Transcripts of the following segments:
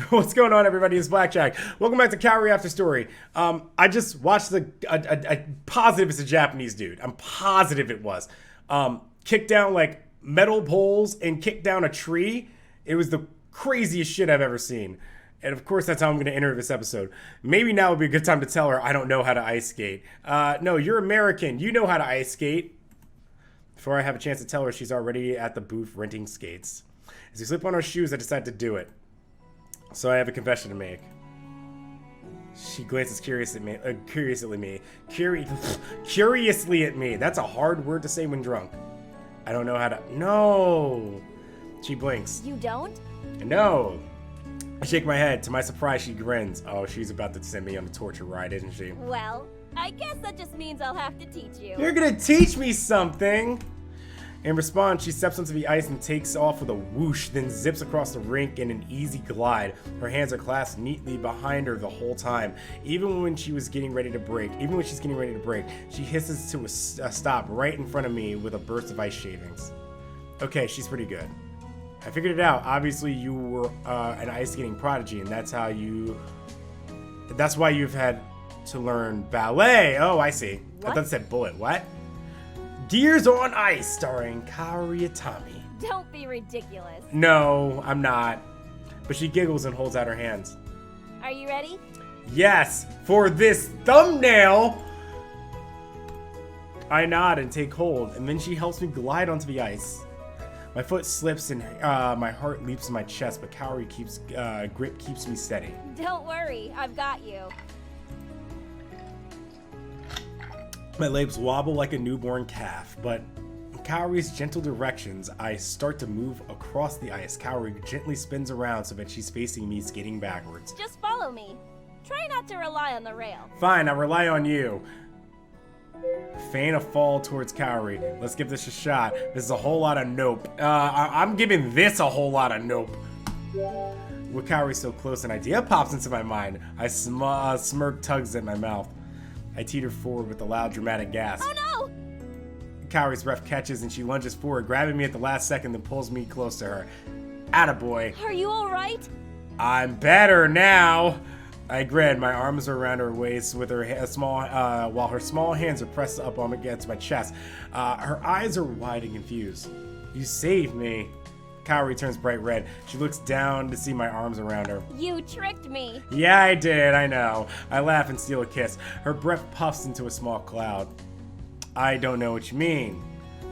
What's going on, everybody? It's Blackjack. Welcome back to Kaori After Story. I just watched a positive it's a Japanese dude. I'm positive it was. Kicked down like metal poles and kicked down a tree. It was the craziest shit I've ever seen. And of course, that's how I'm going to enter this episode. Maybe now would be a good time to tell her I don't know how to ice skate. No, you're American. You know how to ice skate. Before I have a chance to tell her, she's already at the booth renting skates. As we slip on our shoes, I decide to do it. So I have a confession to make. She glances curiously at me. That's a hard word to say when drunk. I don't know how to. No. She blinks. You don't? No. I shake my head. To my surprise, she grins. Oh, she's about to send me on a torture ride, isn't she? Well, I guess that just means I'll have to teach you. You're gonna teach me something. In response, she steps onto the ice and takes off with a whoosh, then zips across the rink in an easy glide. Her hands are clasped neatly behind her the whole time. Even when she's getting ready to break, she hisses to a stop right in front of me with a burst of ice shavings. Okay, she's pretty good. I figured it out. Obviously, you were an ice skating prodigy, and that's why you've had to learn ballet. Oh, I see. What? I thought it said bullet. What? Gears on Ice, starring Kaori. Don't be ridiculous. No, I'm not. But she giggles and holds out her hands. Are you ready? Yes, for this thumbnail! I nod and take hold, and then she helps me glide onto the ice. My foot slips and my heart leaps in my chest, but Kaori grip keeps me steady. Don't worry, I've got you. My legs wobble like a newborn calf, but in Kaori's gentle directions, I start to move across the ice. Kaori gently spins around so that she's facing me, skating backwards. Just follow me. Try not to rely on the rail. Fine, I rely on you. Feign a fall towards Kaori. Let's give this a shot. This is a whole lot of nope. I'm giving this a whole lot of nope. With Kaori so close, an idea pops into my mind. I smirk tugs at my mouth. I teeter forward with a loud, dramatic gasp. Oh no! Kaori's breath catches and she lunges forward, grabbing me at the last second, then pulls me close to her. Attaboy. Are you alright? I'm better now. I grin. My arms are around her waist with her while her small hands are pressed up against my chest. Her eyes are wide and confused. You saved me. Kaori turns bright red. She looks down to see my arms around her. You tricked me. Yeah, I did. I know. I laugh and steal a kiss. Her breath puffs into a small cloud. I don't know what you mean.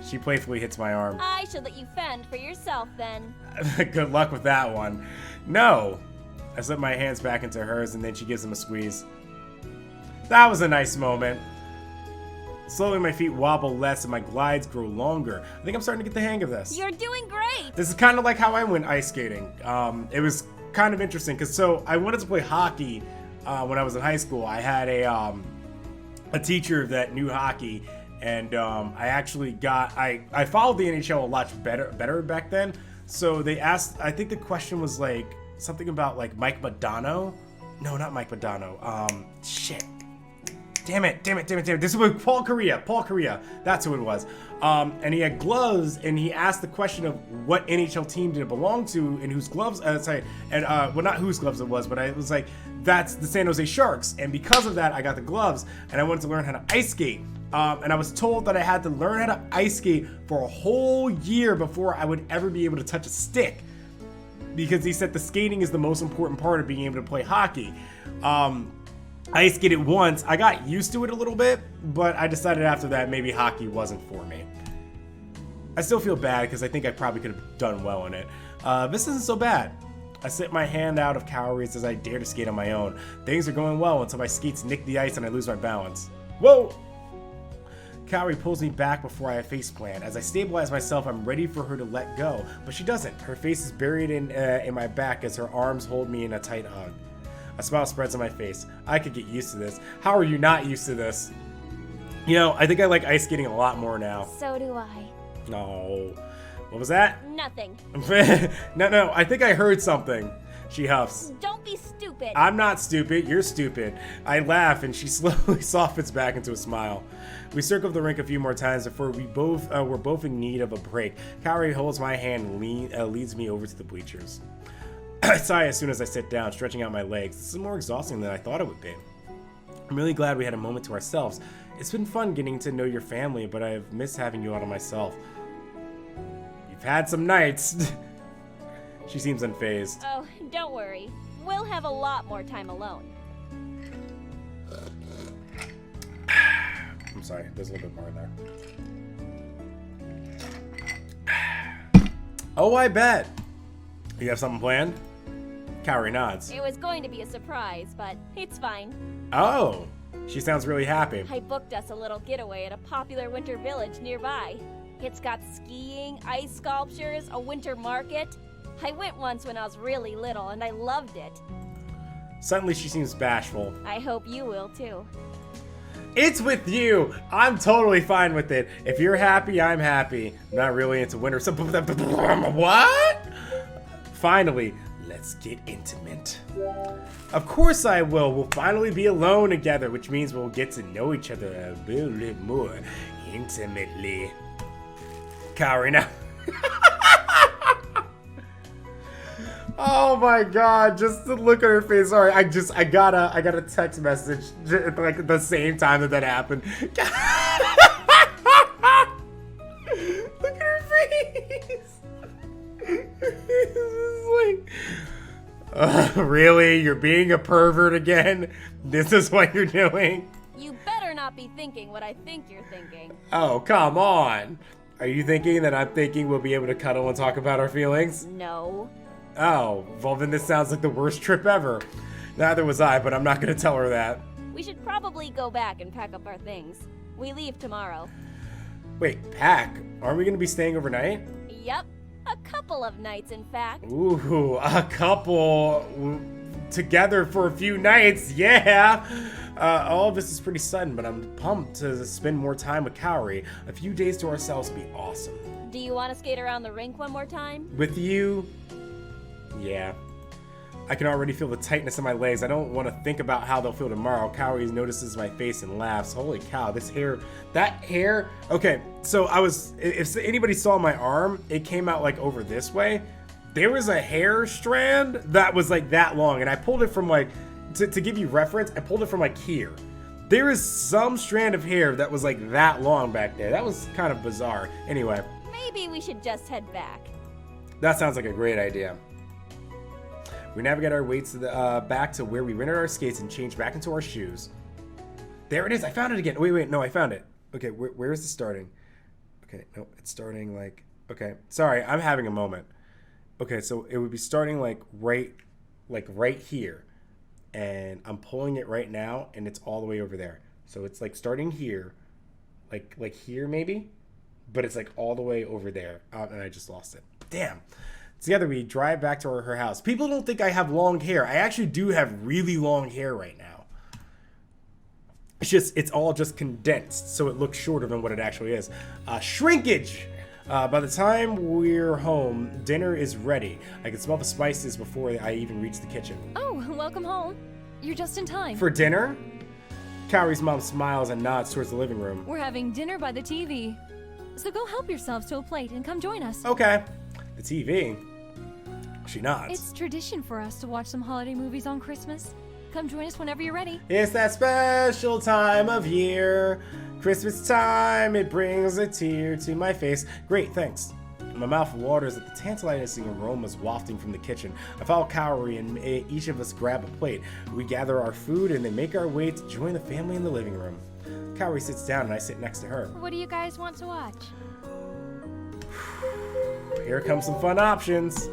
She playfully hits my arm. I should let you fend for yourself then. Good luck with that one. No. I slip my hands back into hers and then she gives them a squeeze. That was a nice moment. Slowly, my feet wobble less and my glides grow longer. I think I'm starting to get the hang of this. You're doing great. This is kind of like how I went ice skating. It was kind of interesting because I wanted to play hockey when I was in high school. I had a teacher that knew hockey, and I actually I followed the NHL a lot better back then. So they asked, I think the question was like something about like Mike Modano. No, not Mike Modano. Shit. Damn it. This was Paul Correa. That's who it was. And he had gloves, and he asked the question of what NHL team did it belong to, and whose gloves, well, not whose gloves it was, but I was like, that's the San Jose Sharks. And because of that, I got the gloves, and I wanted to learn how to ice skate. And I was told that I had to learn how to ice skate for a whole year before I would ever be able to touch a stick. Because he said the skating is the most important part of being able to play hockey. I ice skated once. I got used to it a little bit, but I decided after that maybe hockey wasn't for me. I still feel bad because I think I probably could have done well in it. This isn't so bad. I slip my hand out of Kaori's as I dare to skate on my own. Things are going well until my skates nick the ice and I lose my balance. Whoa! Kaori pulls me back before I faceplant. As I stabilize myself, I'm ready for her to let go, but she doesn't. Her face is buried in my back as her arms hold me in a tight hug. A smile spreads on my face. I could get used to this. How are you not used to this? You know, I think I like ice skating a lot more now. So do I. No. What was that? Nothing. No, I think I heard something. She huffs. Don't be stupid. I'm not stupid. You're stupid. I laugh and she slowly softens back into a smile. We circle the rink a few more times before we're both in need of a break. Kaori holds my hand and leads me over to the bleachers. I sigh as soon as I sit down, stretching out my legs. This is more exhausting than I thought it would be. I'm really glad we had a moment to ourselves. It's been fun getting to know your family, but I've missed having you all to myself. You've had some nights. She seems unfazed. Oh, don't worry. We'll have a lot more time alone. I'm sorry, there's a little bit more in there. Oh, I bet. You have something planned? Kaori nods. It was going to be a surprise, but it's fine. Oh, she sounds really happy. I booked us a little getaway at a popular winter village nearby. It's got skiing, ice sculptures, a winter market. I went once when I was really little, and I loved it. Suddenly she seems bashful. I hope you will, too. It's with you. I'm totally fine with it. If you're happy, I'm happy. I'm not really into winter. So, what? Finally, let's get intimate. Of course I will. We'll finally be alone together, which means we'll get to know each other a little bit more intimately. Kaori, now. Oh my god, just to look at her face. Sorry, I got a text message like at the same time that happened. Look at her face. It's like, really? You're being a pervert again? This is what you're doing? You better not be thinking what I think you're thinking. Oh, come on. Are you thinking that I'm thinking we'll be able to cuddle and talk about our feelings? No. Oh, well then this sounds like the worst trip ever. Neither was I, but I'm not gonna tell her that. We should probably go back and pack up our things. We leave tomorrow. Wait, pack? Aren't we gonna be staying overnight? Yep. A couple of nights, in fact. Ooh, a couple together for a few nights, yeah! All of this is pretty sudden, but I'm pumped to spend more time with Kaori. A few days to ourselves would be awesome. Do you want to skate around the rink one more time? With you? Yeah. I can already feel the tightness in my legs. I don't want to think about how they'll feel tomorrow. Kaori notices my face and laughs. Holy cow, this hair, that hair. Okay, so if anybody saw my arm, it came out like over this way. There was a hair strand that was like that long, and I pulled it from like, to give you reference, I pulled it from like here. There is some strand of hair that was like that long back there. That was kind of bizarre. Anyway. Maybe we should just head back. That sounds like a great idea. We navigate our way to back to where we rented our skates and changed back into our shoes. There it is. I found it again. Wait, no, I found it. Okay, where is it starting? Okay, no, it's starting like... Okay, sorry, I'm having a moment. Okay, so it would be starting like right here. And I'm pulling it right now, and it's all the way over there. So it's like starting here, like here maybe, but it's like all the way over there. And I just lost it. Damn. Together we drive back to her house. People don't think I have long hair. I actually do have really long hair right now. It's all just condensed, so it looks shorter than what it actually is. Shrinkage! By the time we're home, dinner is ready. I can smell the spices before I even reach the kitchen. Oh, welcome home. You're just in time. For dinner? Kaori's mom smiles and nods towards the living room. We're having dinner by the TV. So go help yourselves to a plate and come join us. Okay. The TV? She nods. It's tradition for us to watch some holiday movies on Christmas. Come join us whenever you're ready. It's that special time of year. Christmas time, it brings a tear to my face. Great, thanks. My mouth waters at the tantalizing aromas wafting from the kitchen. I follow Kaori and each of us grab a plate. We gather our food and then make our way to join the family in the living room. Kaori sits down and I sit next to her. What do you guys want to watch? Here come some fun options.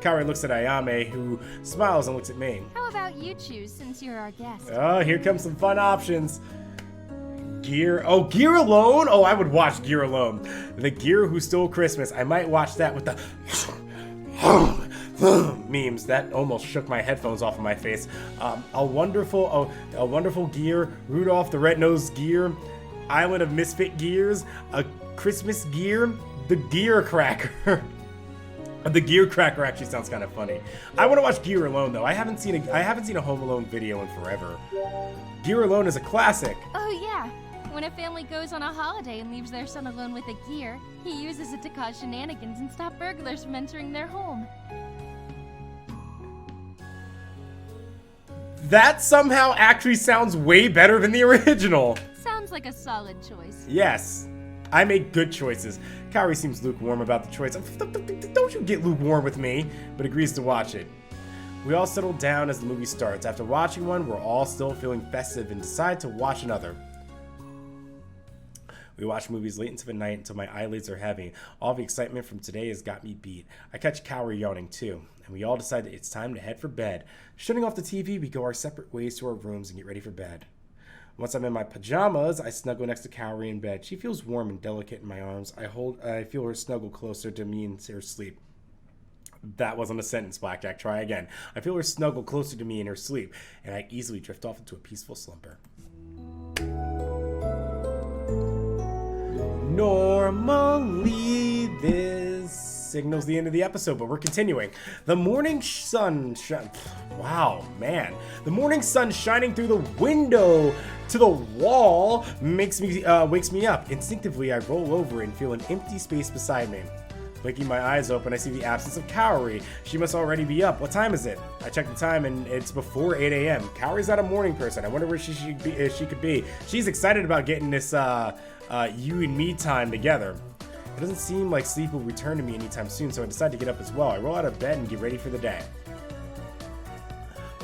Kaori looks at Ayame, who smiles and looks at me. How about you choose, since you're our guest? Oh, here comes some fun options. Gear. Oh, Gear Alone? Oh, I would watch Gear Alone. The Gear Who Stole Christmas. I might watch that with the memes. That almost shook my headphones off of my face. A wonderful Gear. Rudolph the Red-Nosed Gear. Island of Misfit Gears. A Christmas Gear. The Gear Cracker. The Gear Cracker actually sounds kind of funny. I want to watch Gear Alone though. I haven't seen a Home Alone video in forever. Gear Alone is a classic. Oh yeah. When a family goes on a holiday and leaves their son alone with a gear, he uses it to cause shenanigans and stop burglars from entering their home. That somehow actually sounds way better than the original. Sounds like a solid choice. Yes, I make good choices. Kaori seems lukewarm about the choice. Don't you get lukewarm with me, but agrees to watch it. We all settle down as the movie starts. After watching one, we're all still feeling festive and decide to watch another. We watch movies late into the night until my eyelids are heavy. All the excitement from today has got me beat. I catch Kaori yawning too, and we all decide that it's time to head for bed. Shutting off the TV, we go our separate ways to our rooms and get ready for bed. Once I'm in my pajamas, I snuggle next to Kaori in bed. She feels warm and delicate in my arms. I feel her snuggle closer to me in her sleep. That wasn't a sentence, Blackjack. Try again. I feel her snuggle closer to me in her sleep, and I easily drift off into a peaceful slumber. Normally, this signals the end of the episode, but we're continuing. The morning sun wow, man. The morning sun shining through the window to the wall wakes me up. Instinctively, I roll over and feel an empty space beside me. Blinking my eyes open, I see the absence of Kaori. She must already be up. What time is it? I check the time and it's before 8 a.m. Kaori's not a morning person. I wonder where she could be. She's excited about getting this you and me time together. It doesn't seem like sleep will return to me anytime soon, so I decide to get up as well. I roll out of bed and get ready for the day.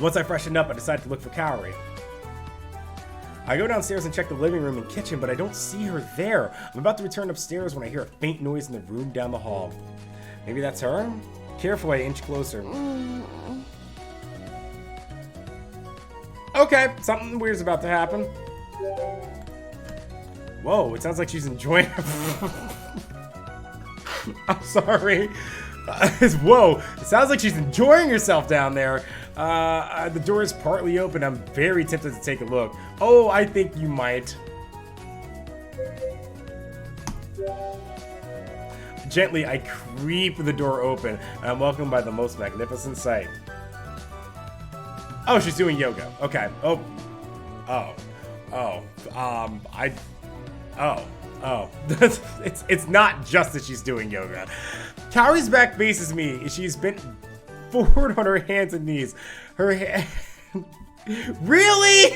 Once I freshen up, I decide to look for Kaori. I go downstairs and check the living room and kitchen, but I don't see her there. I'm about to return upstairs when I hear a faint noise in the room down the hall. Maybe that's her? Carefully, I inch closer. Okay, something weird's about to happen. Whoa, it sounds like she's enjoying I'm sorry. Whoa, it sounds like she's enjoying herself down there. The door is partly open. I'm very tempted to take a look. Oh, I think you might. Gently, I creep the door open. I'm welcomed by the most magnificent sight. Oh, she's doing yoga. Okay. It's not just that she's doing yoga. Kaori's back faces me. She's bent forward on her hands and knees. Her hand... Really?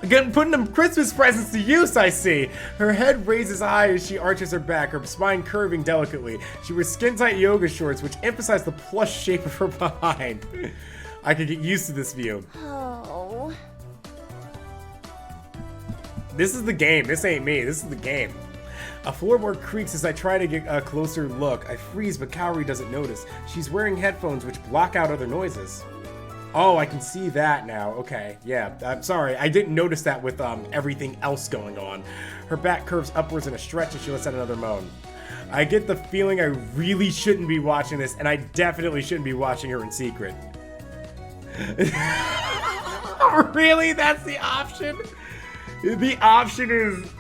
Again, putting them Christmas presents to use, I see. Her head raises high as she arches her back, her spine curving delicately. She wears skin-tight yoga shorts, which emphasize the plush shape of her behind. I could get used to this view. Oh. This is the game. This ain't me. This is the game. A floorboard creaks as I try to get a closer look. I freeze, but Kaori doesn't notice. She's wearing headphones which block out other noises. Oh, I can see that now. Okay, yeah. I'm sorry. I didn't notice that with everything else going on. Her back curves upwards in a stretch and she lets out another moan. I get the feeling I really shouldn't be watching this, and I definitely shouldn't be watching her in secret. Really? That's the option? The option is...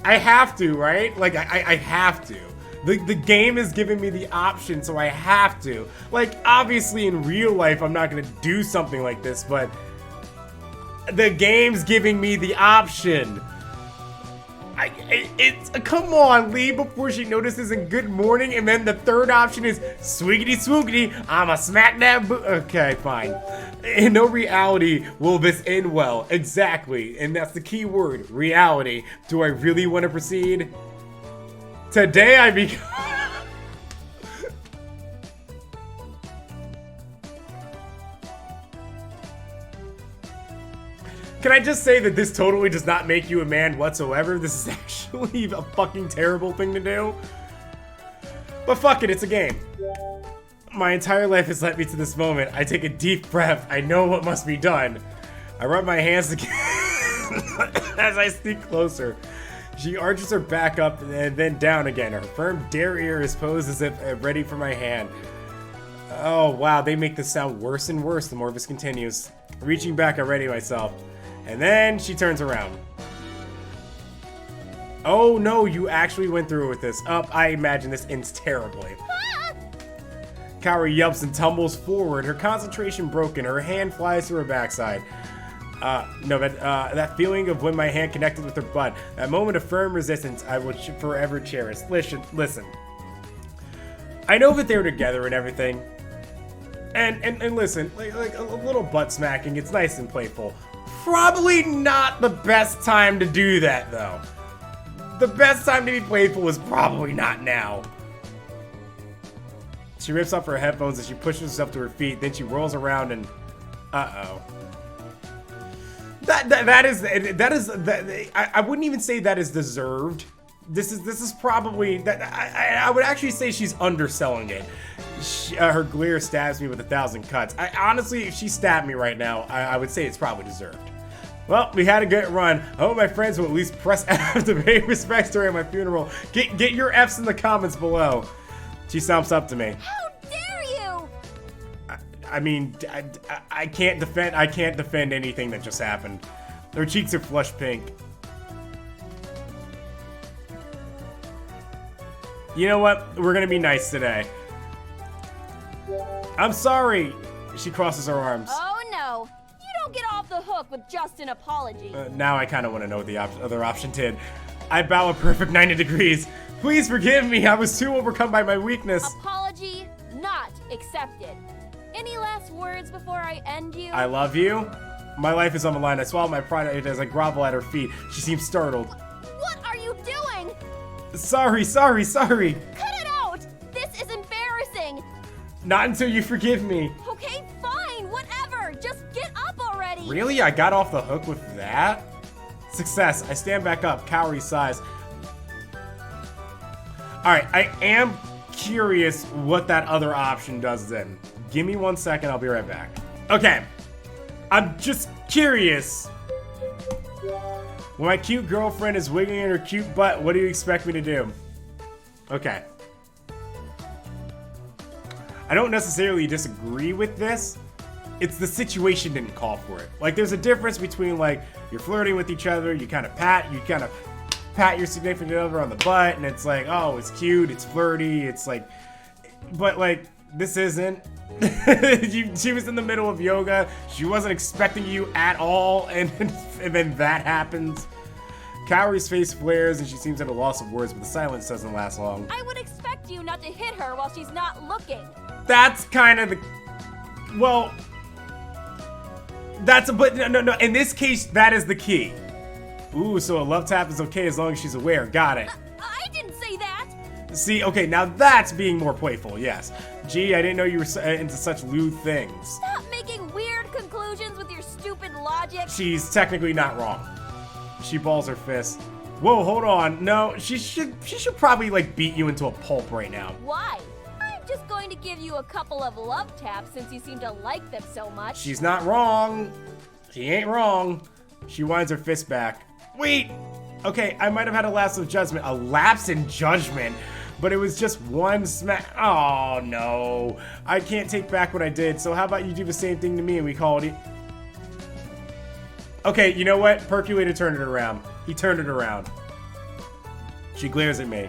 I have to, right? Like, I have to. The game is giving me the option, so I have to. Like, obviously in real life, I'm not gonna do something like this, but the game's giving me the option. Come on, Lee, before she notices in good morning, and then the third option is swiggity swoogity, I'ma smack that okay, fine. In no reality will this end well. Exactly, and that's the key word, reality. Do I really want to proceed? Today I become... Can I just say that this totally does not make you a man whatsoever? This is actually a fucking terrible thing to do. But fuck it, it's a game. My entire life has led me to this moment. I take a deep breath. I know what must be done. I rub my hands together as I sneak closer. She arches her back up and then down again. Her firm derriere is posed as if ready for my hand. Oh wow, they make this sound worse and worse the more this continues. Reaching back, I ready myself. And then she turns around. Oh no, you actually went through with this. I imagine this ends terribly. Kaori yelps and tumbles forward, her concentration broken. Her hand flies to her backside. No, but that feeling of when my hand connected with her butt, that moment of firm resistance, I will forever cherish. Listen. I know that they were together and everything, and listen, like a little butt smacking, it's nice and playful. Probably not the best time to do that, though. The best time to be playful is probably not now. She rips off her headphones and she pushes herself to her feet. Then she whirls around and, uh-oh. I wouldn't even say that is deserved. This is probably that. I would actually say she's underselling it. Her glare stabs me with 1,000 cuts. Honestly, if she stabbed me right now, I would say it's probably deserved. Well, we had a good run. I hope my friends will at least press F to pay respects during my funeral. Get your F's in the comments below. She stomps up to me. How dare you! I mean, I can't defend anything that just happened. Her cheeks are flush pink. You know what? We're gonna be nice today. I'm sorry. She crosses her arms. Oh no! You don't get off the hook with just an apology. Now I kind of want to know what the other option did. I bow a perfect 90 degrees. Please forgive me. I was too overcome by my weakness. Apology not accepted. Any last words before I end you? I love you. My life is on the line. I swallow my pride as I grovel at her feet. She seems startled. What are you doing? Sorry. Cut it out! This is embarrassing! Not until you forgive me. Okay, fine, whatever. Just get up already. Really? I got off the hook with that? Success. I stand back up. Kaori sighs. Alright, I am curious what that other option does then. Give me 1 second, I'll be right back. Okay. I'm just curious. When my cute girlfriend is wiggling in her cute butt, what do you expect me to do? Okay. I don't necessarily disagree with this. It's the situation didn't call for it. Like, there's a difference between, like, you're flirting with each other, you kind of pat your significant other on the butt, and it's like, oh, it's cute, it's flirty, it's like, but like, this isn't. She was in the middle of yoga, she wasn't expecting you at all, and then that happens. Kaori's face flares and she seems at a loss of words, but the silence doesn't last long. I would expect you not to hit her while she's not looking. That's kind of the, well, that's a, but no, in this case, that is the key. Ooh, so a love tap is okay as long as she's aware. Got it. I didn't say that. See, okay, now that's being more playful, yes. Gee, I didn't know you were into such lewd things. Stop making weird conclusions with your stupid logic. She's technically not wrong. She balls her fist. Whoa, hold on. No, she should probably, like, beat you into a pulp right now. Why? I'm just going to give you a couple of love taps since you seem to like them so much. She's not wrong. She ain't wrong. She winds her fist back. Wait! Okay, I might have had a lapse of judgment. A lapse in judgment? But it was just one smack. Oh, no. I can't take back what I did, so how about you do the same thing to me and we call it... Okay, you know what? Percolator turned it around. He turned it around. She glares at me.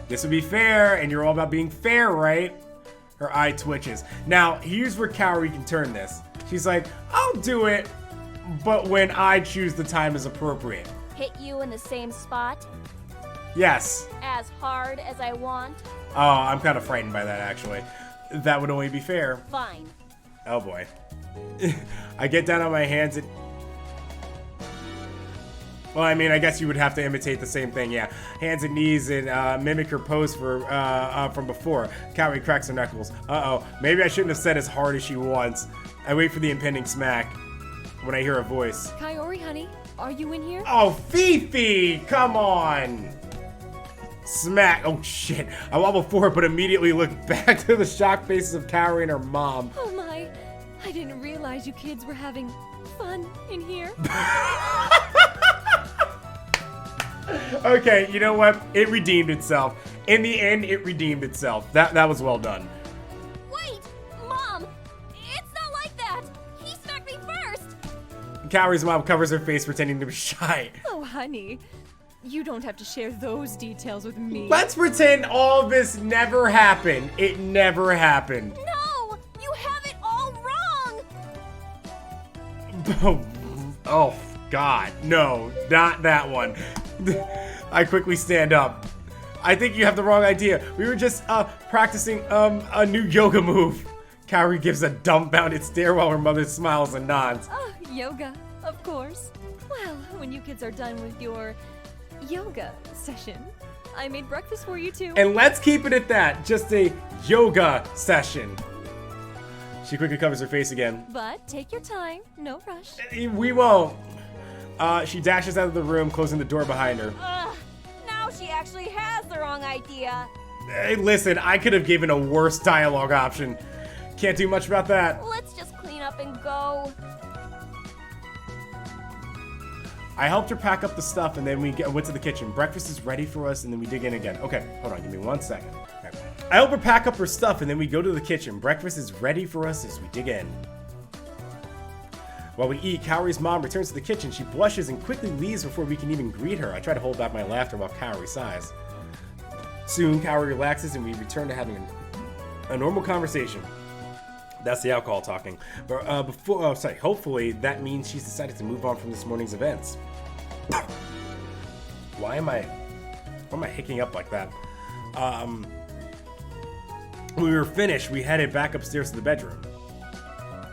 This would be fair, and you're all about being fair, right? Her eye twitches. Now, here's where Kaori can turn this. She's like, I'll do it, but when I choose the time is appropriate. Hit you in the same spot? Yes. As hard as I want? Oh, I'm kind of frightened by that, actually. That would only be fair. Fine. Oh, boy. I get down on my hands and... Well, I mean, I guess you would have to imitate the same thing, yeah. Hands and knees and mimic her pose from before. Kaori cracks her knuckles. Uh-oh. Maybe I shouldn't have said as hard as she wants. I wait for the impending smack when I hear a voice. Kaori, honey, are you in here? Oh, Fifi! Come on! Smack. Oh, shit. I wobble forward, but immediately look back to the shocked faces of Kaori and her mom. Oh, my. I didn't realize you kids were having fun in here. Okay, you know what? It redeemed itself. In the end, it redeemed itself. That was well done. Wait! Mom! It's not like that! He smacked me first! Kaori's mom covers her face, pretending to be shy. Oh, honey. You don't have to share those details with me. Let's pretend all this never happened. It never happened. No! You have it all wrong! Oh, God. No, not that one. I quickly stand up. I think you have the wrong idea. We were just practicing a new yoga move. Kaori gives a dumbfounded stare while her mother smiles and nods. Oh, yoga, of course. Well, when you kids are done with your yoga session, I made breakfast for you too. And let's keep it at that. Just a yoga session. She quickly covers her face again. But take your time, no rush. We won't. She dashes out of the room, closing the door behind her. Now she actually has the wrong idea. Hey, listen, I could have given a worse dialogue option. Can't do much about that. Let's just clean up and go. I helped her pack up the stuff, and then we went to the kitchen. Breakfast is ready for us, and then we dig in again. Okay, hold on, give me 1 second. Okay. I help her pack up her stuff, and then we go to the kitchen. Breakfast is ready for us as we dig in. While we eat, Kaori's mom returns to the kitchen. She blushes and quickly leaves before we can even greet her. I try to hold back my laughter while Kaori sighs. Soon, Kaori relaxes, and we return to having a normal conversation. That's the alcohol talking. But hopefully that means she's decided to move on from this morning's events. Why am I hicking up like that? When we were finished, we headed back upstairs to the bedroom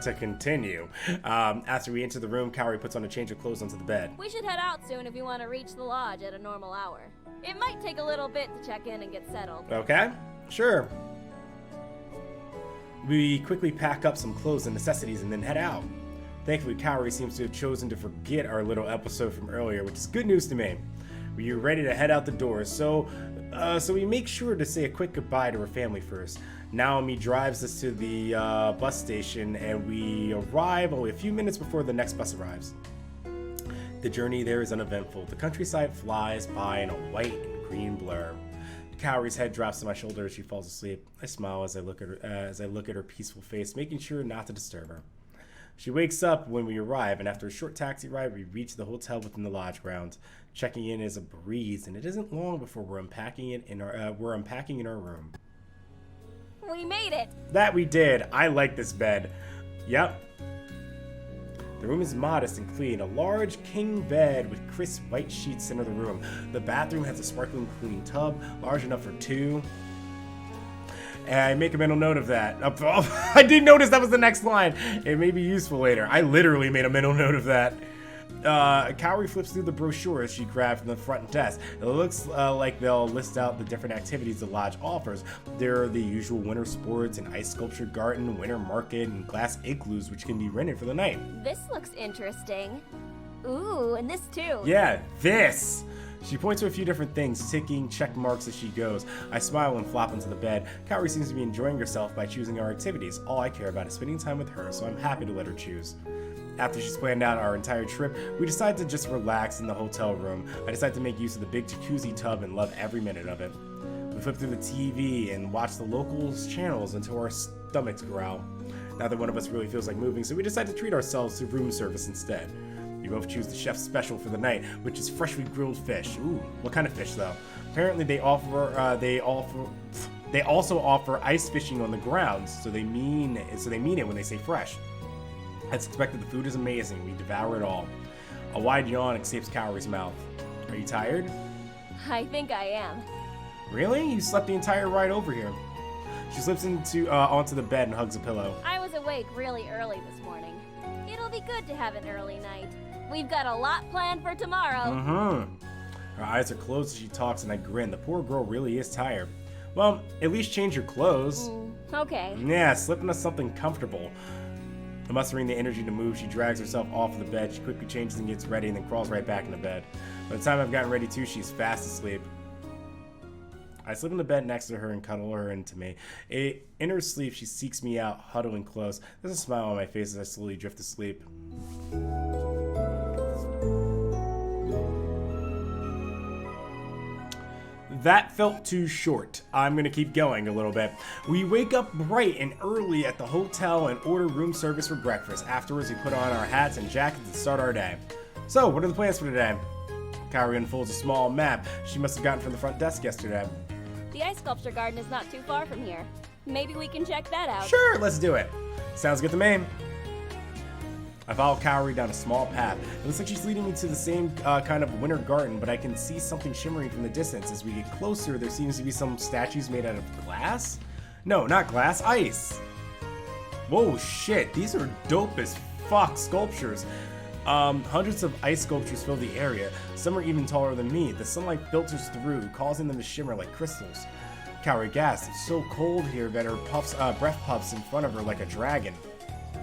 to continue. After we enter the room, Kaori puts on a change of clothes onto the bed. We should head out soon if you want to reach the lodge at a normal hour. It might take a little bit to check in and get settled. Okay, sure. We quickly pack up some clothes and necessities and then head out. Thankfully, Kaori seems to have chosen to forget our little episode from earlier, which is good news to me. We are ready to head out the door, so we make sure to say a quick goodbye to her family first. Naomi drives us to the bus station, and we arrive only a few minutes before the next bus arrives. The journey there is uneventful. The countryside flies by in a white and green blur. Kaori's head drops to my shoulder as she falls asleep. I smile as I look at her peaceful face, making sure not to disturb her. She wakes up when we arrive, and after a short taxi ride, we reach the hotel within the lodge grounds. Checking in is a breeze, and it isn't long before we're unpacking in our room. We made it! That we did. I like this bed. Yep. The room is modest and clean. A large king bed with crisp white sheets center the room. The bathroom has a sparkling clean tub, large enough for two. And I make a mental note of that. I did notice that was the next line. It may be useful later. I literally made a mental note of that. Kaori flips through the brochures she grabbed from the front desk. It looks like they'll list out the different activities the lodge offers. There are the usual winter sports, an ice sculpture garden, winter market, and glass igloos which can be rented for the night. This looks interesting. Ooh, and this too. Yeah, this! She points to a few different things, ticking check marks as she goes. I smile and flop into the bed. Kaori seems to be enjoying herself by choosing our activities. All I care about is spending time with her, so I'm happy to let her choose. After she's planned out our entire trip, we decide to just relax in the hotel room. I decide to make use of the big jacuzzi tub and love every minute of it. We flip through the TV and watch the local channels until our stomachs growl. Neither one of us really feels like moving, so we decide to treat ourselves to room service instead. We both choose the chef's special for the night, which is freshly grilled fish. Ooh, what kind of fish though? Apparently they also offer ice fishing on the grounds, so they mean it when they say fresh. As expected, the food is amazing. We devour it all. A wide yawn escapes Kaori's mouth. Are you tired? I think I am. Really? You slept the entire ride over here. She slips onto the bed and hugs a pillow. I was awake really early this morning. It'll be good to have an early night. We've got a lot planned for tomorrow. Her eyes are closed as she talks, and I grin. The poor girl really is tired. Well, at least change your clothes. Okay. Yeah, slip into something comfortable. Mustering the energy to move, she drags herself off of the bed. She quickly changes and gets ready, and then crawls right back into bed. By the time I've gotten ready too, she's fast asleep. I slip in the bed next to her and cuddle her into me. In her sleep, she seeks me out, huddling close. There's a smile on my face as I slowly drift to sleep. That felt too short. I'm gonna keep going a little bit. We wake up bright and early at the hotel and order room service for breakfast. Afterwards, we put on our hats and jackets to start our day. So, what are the plans for today? Kaori unfolds a small map she must have gotten from the front desk yesterday. The ice sculpture garden is not too far from here. Maybe we can check that out. Sure, let's do it. Sounds good to me. I follow Kaori down a small path. It looks like she's leading me to the same kind of winter garden, but I can see something shimmering from the distance. As we get closer, there seems to be some statues made out of glass? No, not glass, ice. Whoa, shit, these are dope as fuck sculptures. Hundreds of ice sculptures fill the area. Some are even taller than me. The sunlight filters through, causing them to shimmer like crystals. Kaori gasped. It's so cold here that her breath puffs in front of her like a dragon.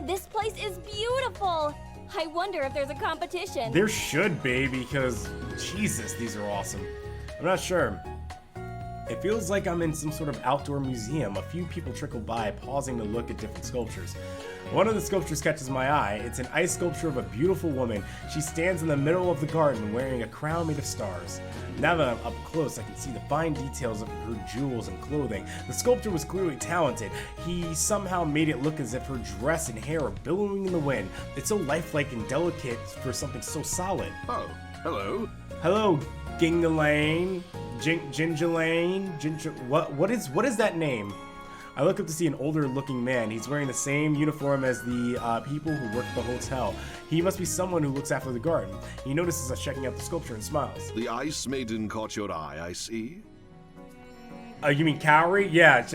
This place is beautiful! I wonder if there's a competition. There should be, because, Jesus, these are awesome. I'm not sure. It feels like I'm in some sort of outdoor museum. A few people trickle by, pausing to look at different sculptures. One of the sculptures catches my eye. It's an ice sculpture of a beautiful woman. She stands in the middle of the garden wearing a crown made of stars. Now that I'm up close, I can see the fine details of her jewels and clothing. The sculptor was clearly talented. He somehow made it look as if her dress and hair are billowing in the wind. It's so lifelike and delicate for something so solid. Oh, hello. Hello, Gingalane, Gingalane, what is that name? I look up to see an older looking man. He's wearing the same uniform as the people who work at the hotel. He must be someone who looks after the garden. He notices us checking out the sculpture and smiles. The Ice Maiden caught your eye, I see. You mean Kaori? Yeah,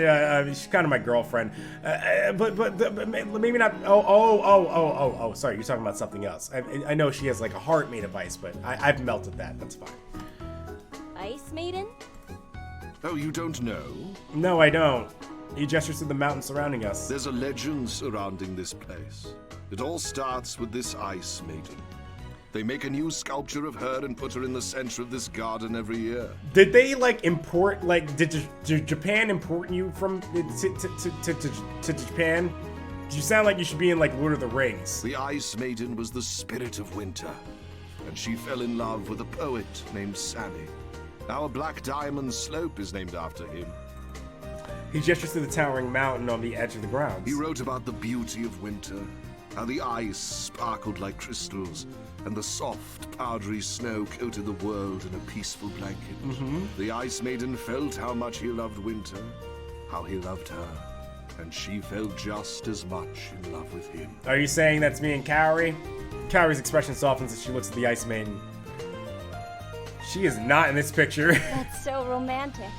she's kind of my girlfriend. But maybe not. Oh, sorry, you're talking about something else. I know she has like a heart made of ice, but I've melted that. That's fine. Ice Maiden? Oh, you don't know? No, I don't. He gestures to the mountains surrounding us. There's a legend surrounding this place. It all starts with this Ice Maiden. They make a new sculpture of her and put her in the center of this garden every year. Did they like import, like, did Japan import you from to Japan? You sound like you should be in like Lord of the Rings. The Ice Maiden was the spirit of winter, and she fell in love with a poet named Sammy. Our Black Diamond Slope is named after him. He gestures to the towering mountain on the edge of the grounds. He wrote about the beauty of winter, how the ice sparkled like crystals, and the soft, powdery snow coated the world in a peaceful blanket. The Ice Maiden felt how much he loved winter, how he loved her, and she fell just as much in love with him. Are you saying that's me and Kaori? Kaori's expression softens as she looks at the Ice Maiden. She is not in this picture. That's so romantic.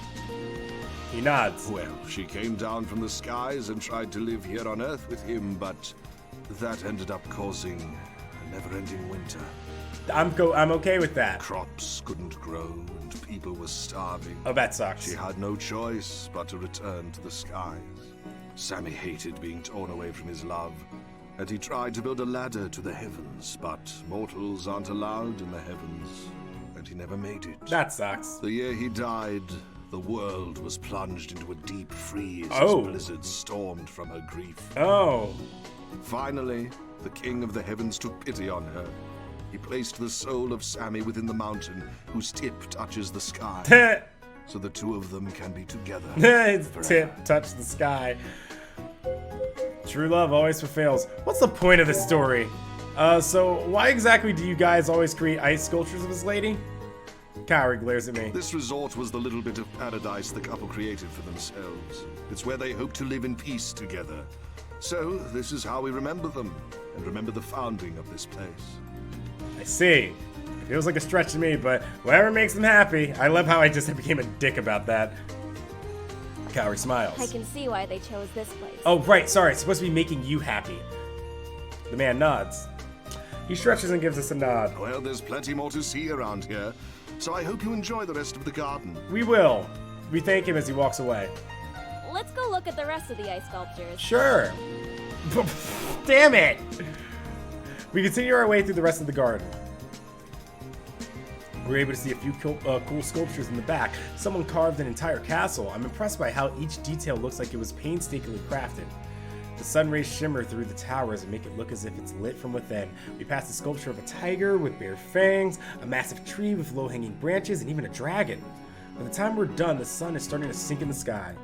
He nods. Well, she came down from the skies and tried to live here on Earth with him, but that ended up causing a never-ending winter. I'm okay with that. Crops couldn't grow and people were starving. Oh, that sucks. She had no choice but to return to the skies. Sammy hated being torn away from his love, and he tried to build a ladder to the heavens, but mortals aren't allowed in the heavens, and he never made it. That sucks. The year he died, the world was plunged into a deep freeze Oh. as blizzards stormed from her grief. Oh. Finally, the king of the heavens took pity on her. He placed the soul of Sammy within the mountain, whose tip touches the sky, so the two of them can be together. His forever. tip touched the sky. True love always fulfills. What's the point of this story? So why exactly do you guys always create ice sculptures of this lady? Kaori glares at me. This resort was the little bit of paradise the couple created for themselves. It's where they hope to live in peace together. So, this is how we remember them, and remember the founding of this place. I see. It feels like a stretch to me, but whatever makes them happy. I love how I just became a dick about that. Kaori smiles. I can see why they chose this place. Oh, right, sorry. It's supposed to be making you happy. The man nods. He stretches and gives us a nod. Well, there's plenty more to see around here, so I hope you enjoy the rest of the garden. We will. We thank him as he walks away. Let's go look at the rest of the ice sculptures. Sure. Damn it! We continue our way through the rest of the garden. We're able to see a few cool sculptures in the back. Someone carved an entire castle. I'm impressed by how each detail looks like it was painstakingly crafted. The sun rays shimmer through the towers and make it look as if it's lit from within. We pass the sculpture of a tiger with bare fangs, a massive tree with low-hanging branches, and even a dragon. By the time we're done, the sun is starting to sink in the sky.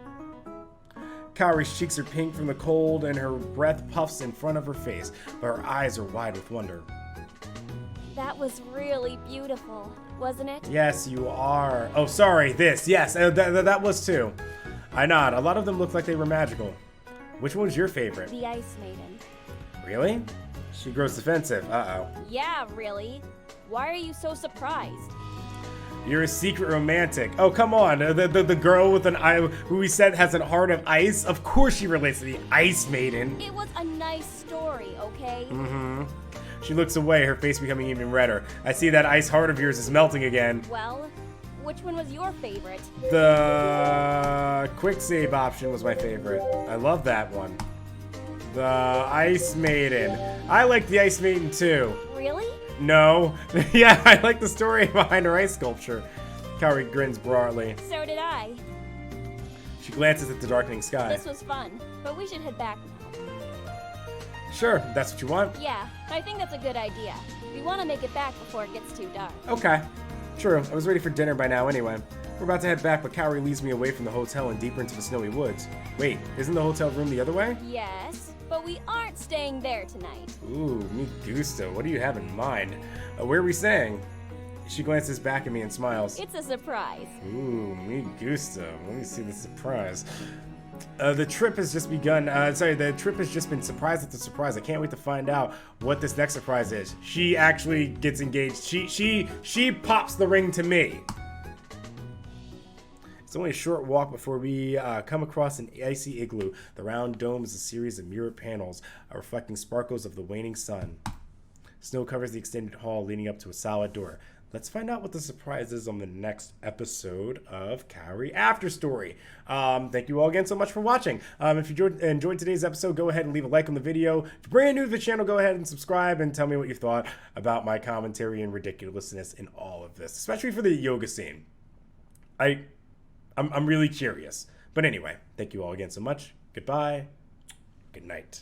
Kaori's cheeks are pink from the cold, and her breath puffs in front of her face, but her eyes are wide with wonder. That was really beautiful, wasn't it? Yes, you are. Oh, sorry, this. Yes, that was too. I nod. A lot of them looked like they were magical. Which one's your favorite? The Ice Maiden. Really? She grows defensive. Uh-oh. Yeah, really. Why are you so surprised? You're a secret romantic. Oh, come on. The girl with an eye who we said has a heart of ice? Of course she relates to the Ice Maiden. It was a nice story, okay? Mm-hmm. She looks away, her face becoming even redder. I see that ice heart of yours is melting again. Well, which one was your favorite? The quick save option was my favorite. I love that one. The Ice Maiden. I like the Ice Maiden too. Really? No. Yeah, I like the story behind her ice sculpture. Kaori grins broadly. So did I. She glances at the darkening sky. This was fun, but we should head back now. Sure, that's what you want. Yeah, I think that's a good idea. We want to make it back before it gets too dark. Okay. True, I was ready for dinner by now anyway. We're about to head back, but Kaori leads me away from the hotel and deeper into the snowy woods. Wait, isn't the hotel room the other way? Yes, but we aren't staying there tonight. Ooh, me gusto. What do you have in mind? Where are we staying? She glances back at me and smiles. It's a surprise. Ooh, me gusto. Let me see the surprise. The trip has just begun. The trip has just been surprise after surprise. I can't wait to find out what this next surprise is. She actually gets engaged. She pops the ring to me. It's only a short walk before we come across an icy igloo. The round dome is a series of mirror panels reflecting sparkles of the waning sun. Snow covers the extended hall leading up to a solid door. Let's find out what the surprise is on the next episode of Kaori After Story. Thank you all again so much for watching. If you enjoyed today's episode, go ahead and leave a like on the video. If you're brand new to the channel, go ahead and subscribe and tell me what you thought about my commentary and ridiculousness in all of this, especially for the yoga scene. I'm really curious. But anyway, thank you all again so much. Goodbye. Good night.